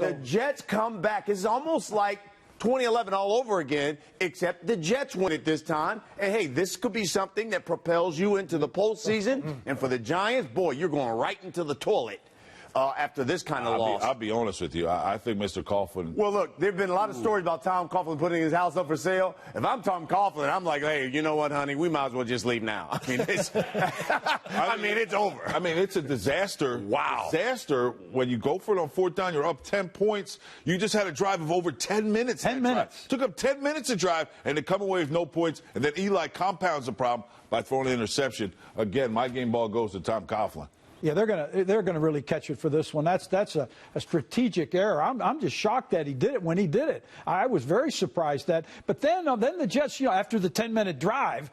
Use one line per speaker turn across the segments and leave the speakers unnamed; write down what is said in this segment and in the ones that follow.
The Jets come back. It's almost like 2011 all over again, except the Jets win it this time. And, hey, this could be something that propels you into the postseason. And for the Giants, boy, you're going right into the toilet after this kind of loss.
I'll be honest with you. I think Mr. Coughlin.
Well, look, there have been a lot of stories about Tom Coughlin putting his house up for sale. If I'm Tom Coughlin, I'm like, hey, you know what, honey? We might as well just leave now. I mean, it's, it's over.
I mean, it's a disaster.
Wow.
Disaster when you go for it on fourth down. You're up 10 points. You just had a drive of over 10 minutes.
10 minutes.
Took up 10 minutes to drive, and they come away with no points. And then Eli compounds the problem by throwing an interception. Again, my game ball goes to Tom Coughlin.
Yeah, they're gonna really catch it for this one. That's a strategic error. I'm just shocked that he did it when he did it. I was very surprised that. But then the Jets, after the 10-minute drive,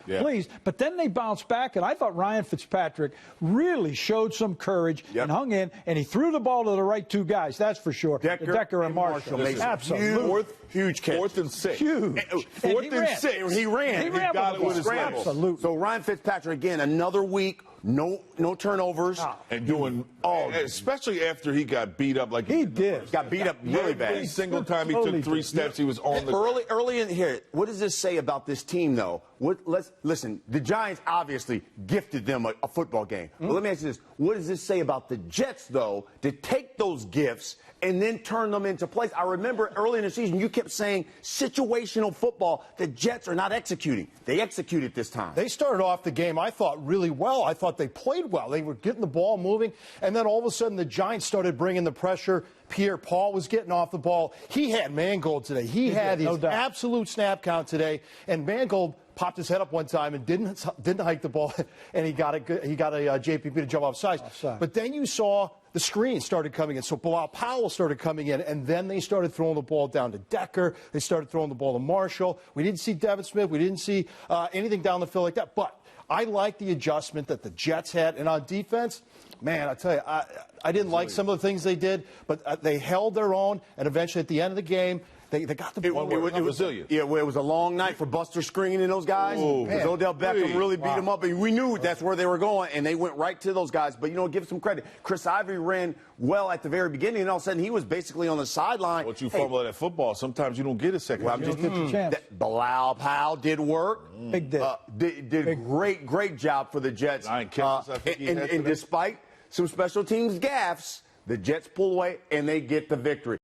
but then they bounced back, and I thought Ryan Fitzpatrick really showed some courage and hung in, and he threw the ball to the right two guys. That's for sure. Decker and Marshall.
Absolutely.
Huge catch. Fourth and 6.
Huge.
Fourth and 6. He ran.
He got it with his
scramble.
Absolutely.
So Ryan Fitzpatrick, again, another week, no turnovers.
And doing, especially after he got beat up like
he did.
He got beat up really bad.
Every single time he took 3 steps, he was on the
early in here. What does this say about this team, though? Listen. The Giants obviously gifted them a football game. But let me ask you this: what does this say about the Jets, though, to take those gifts and then turn them into plays? I remember early in the season you kept saying situational football. The Jets are not executing. They executed this time.
They started off the game, I thought, really well. I thought they played well. They were getting the ball moving, and then all of a sudden the Giants started bringing the pressure. Pierre-Paul was getting off the ball. He had Mangold today. He had his absolute snap count today, and Mangold popped his head up one time and didn't hike the ball, and he got a JPP to jump offside. But then you saw the screen started coming in. So Bilal Powell started coming in, and then they started throwing the ball down to Decker. They started throwing the ball to Marshall. We didn't see Devin Smith. We didn't see anything down the field like that. But I like the adjustment that the Jets had. And on defense, man, I tell you, I didn't like some of the things they did, but they held their own, and eventually at the end of the game, they got the ball.
It was resilient. Yeah, well, it was a long night for Buster Screen and those guys. Because Odell Beckham really beat them up, and we knew that's where they were going, and they went right to those guys. But, give some credit. Chris Ivory ran well at the very beginning, and all of a sudden he was basically on the sideline.
But you fumble at football. Sometimes you don't get a second.
Well, Bilal Powell did work.
Big
did a great job for the Jets. And despite some special teams gaffes, the Jets pull away, and they get the victory.